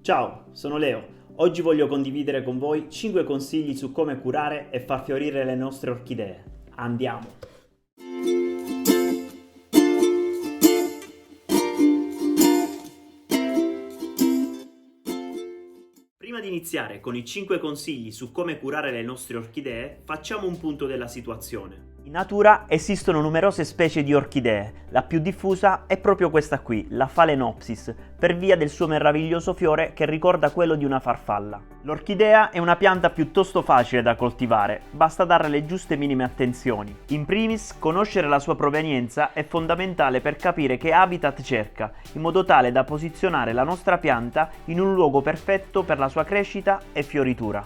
Ciao, sono Leo. Oggi voglio condividere con voi 5 consigli su come curare e far fiorire le nostre orchidee. Andiamo! Prima di iniziare con i 5 consigli su come curare le nostre orchidee, facciamo un punto della situazione. In natura esistono numerose specie di orchidee, la più diffusa è proprio questa qui, la Phalaenopsis, per via del suo meraviglioso fiore che ricorda quello di una farfalla. L'orchidea è una pianta piuttosto facile da coltivare, basta darle le giuste minime attenzioni. In primis, conoscere la sua provenienza è fondamentale per capire che habitat cerca, in modo tale da posizionare la nostra pianta in un luogo perfetto per la sua crescita e fioritura.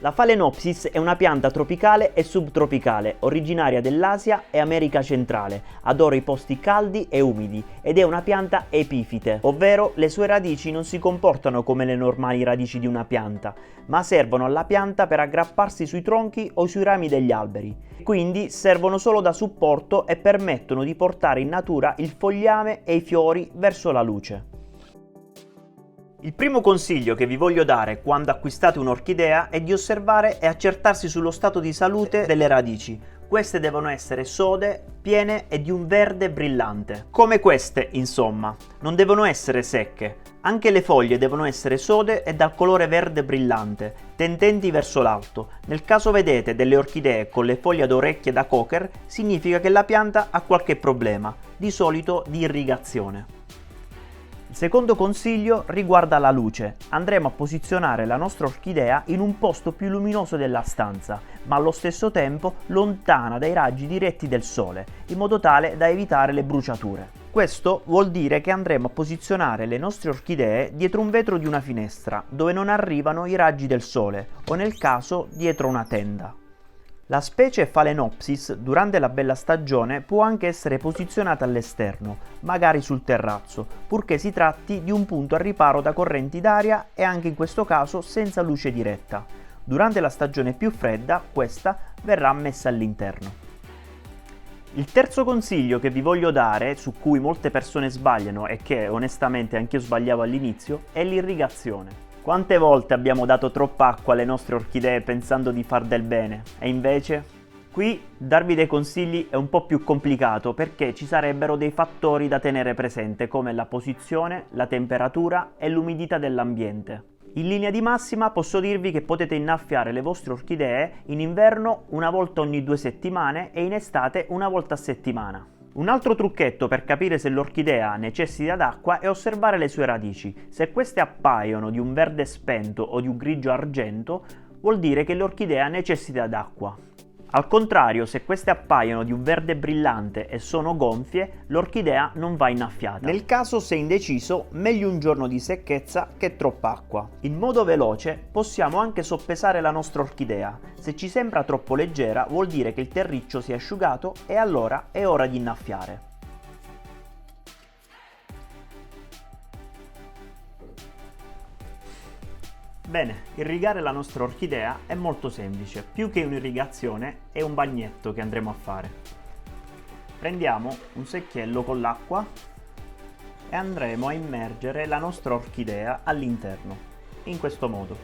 La Phalaenopsis è una pianta tropicale e subtropicale, originaria dell'Asia e America centrale, adora i posti caldi e umidi ed è una pianta epifite, ovvero le sue radici non si comportano come le normali radici di una pianta, ma servono alla pianta per aggrapparsi sui tronchi o sui rami degli alberi. Quindi servono solo da supporto e permettono di portare in natura il fogliame e i fiori verso la luce. Il primo consiglio che vi voglio dare quando acquistate un'orchidea è di osservare e accertarsi sullo stato di salute delle radici. Queste devono essere sode, piene e di un verde brillante. Come queste, insomma, non devono essere secche. Anche le foglie devono essere sode e dal colore verde brillante, tendenti verso l'alto. Nel caso vedete delle orchidee con le foglie ad orecchie da cocker, significa che la pianta ha qualche problema, di solito di irrigazione. Il secondo consiglio riguarda la luce. Andremo a posizionare la nostra orchidea in un posto più luminoso della stanza, ma allo stesso tempo lontana dai raggi diretti del sole, in modo tale da evitare le bruciature. Questo vuol dire che andremo a posizionare le nostre orchidee dietro un vetro di una finestra, dove non arrivano i raggi del sole, o nel caso dietro una tenda. La specie Phalaenopsis durante la bella stagione può anche essere posizionata all'esterno, magari sul terrazzo, purché si tratti di un punto a riparo da correnti d'aria e anche in questo caso senza luce diretta. Durante la stagione più fredda, questa verrà messa all'interno. Il terzo consiglio che vi voglio dare, su cui molte persone sbagliano e che onestamente anch'io sbagliavo all'inizio, è l'irrigazione. Quante volte abbiamo dato troppa acqua alle nostre orchidee pensando di far del bene e invece? Qui darvi dei consigli è un po' più complicato perché ci sarebbero dei fattori da tenere presente come la posizione, la temperatura e l'umidità dell'ambiente. In linea di massima posso dirvi che potete innaffiare le vostre orchidee in inverno una volta ogni 2 settimane e in estate una volta a settimana. Un altro trucchetto per capire se l'orchidea necessita d'acqua è osservare le sue radici. Se queste appaiono di un verde spento o di un grigio argento, vuol dire che l'orchidea necessita d'acqua. Al contrario, se queste appaiono di un verde brillante e sono gonfie, l'orchidea non va innaffiata. Nel caso sei indeciso, meglio un giorno di secchezza che troppa acqua. In modo veloce possiamo anche soppesare la nostra orchidea. Se ci sembra troppo leggera, vuol dire che il terriccio si è asciugato e allora è ora di innaffiare. Bene, irrigare la nostra orchidea è molto semplice, più che un'irrigazione è un bagnetto che andremo a fare. Prendiamo un secchiello con l'acqua e andremo a immergere la nostra orchidea all'interno, in questo modo.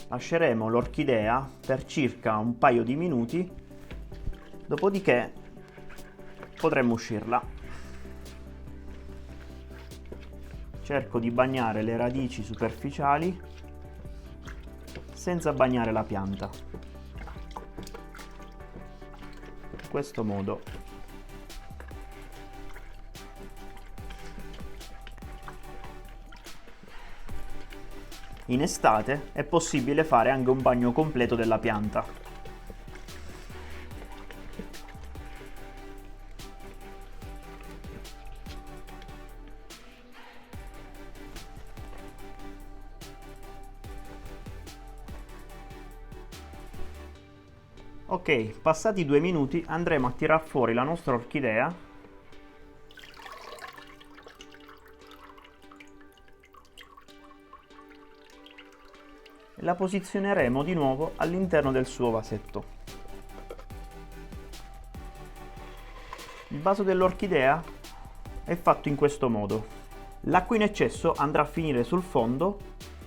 Lasceremo l'orchidea per circa un paio di minuti, dopodiché potremmo uscirla. Cerco di bagnare le radici superficiali senza bagnare la pianta. In questo modo. In estate è possibile fare anche un bagno completo della pianta. Ok, passati 2 minuti andremo a tirar fuori la nostra orchidea e la posizioneremo di nuovo all'interno del suo vasetto. Il vaso dell'orchidea è fatto in questo modo. L'acqua in eccesso andrà a finire sul fondo,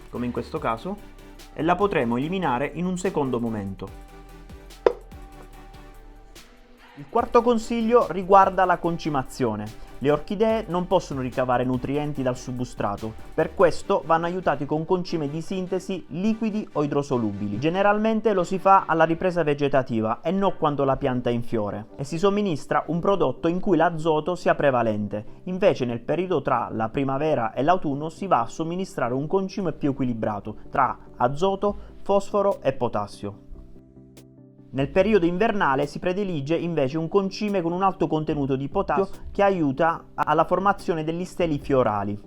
come in questo caso, e la potremo eliminare in un secondo momento. Il quarto consiglio riguarda la concimazione. Le orchidee non possono ricavare nutrienti dal substrato, per questo vanno aiutati con concime di sintesi liquidi o idrosolubili. Generalmente lo si fa alla ripresa vegetativa e non quando la pianta è in fiore, e si somministra un prodotto in cui l'azoto sia prevalente. Invece nel periodo tra la primavera e l'autunno si va a somministrare un concime più equilibrato tra azoto, fosforo e potassio. Nel periodo invernale si predilige invece un concime con un alto contenuto di potassio che aiuta alla formazione degli steli fiorali.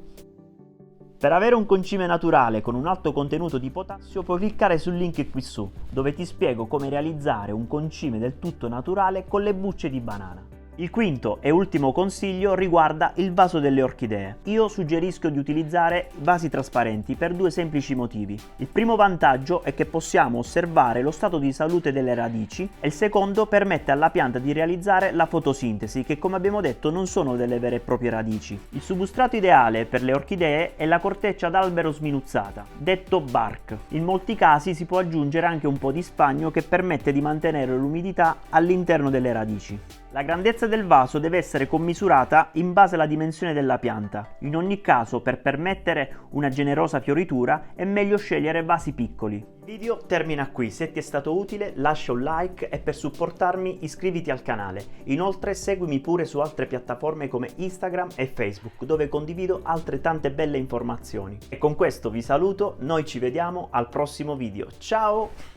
Per avere un concime naturale con un alto contenuto di potassio puoi cliccare sul link qui su, dove ti spiego come realizzare un concime del tutto naturale con le bucce di banana. Il quinto e ultimo consiglio riguarda il vaso delle orchidee. Io suggerisco di utilizzare vasi trasparenti per due semplici motivi. Il primo vantaggio è che possiamo osservare lo stato di salute delle radici e il secondo permette alla pianta di realizzare la fotosintesi, che come abbiamo detto non sono delle vere e proprie radici. Il substrato ideale per le orchidee è la corteccia d'albero sminuzzata, detto bark. In molti casi si può aggiungere anche un po' di spagno che permette di mantenere l'umidità all'interno delle radici. La grandezza del vaso deve essere commisurata in base alla dimensione della pianta. In ogni caso, per permettere una generosa fioritura, è meglio scegliere vasi piccoli. Il video termina qui. Se ti è stato utile, lascia un like e per supportarmi iscriviti al canale. Inoltre seguimi pure su altre piattaforme come Instagram e Facebook, dove condivido altre tante belle informazioni. E con questo vi saluto, noi ci vediamo al prossimo video. Ciao!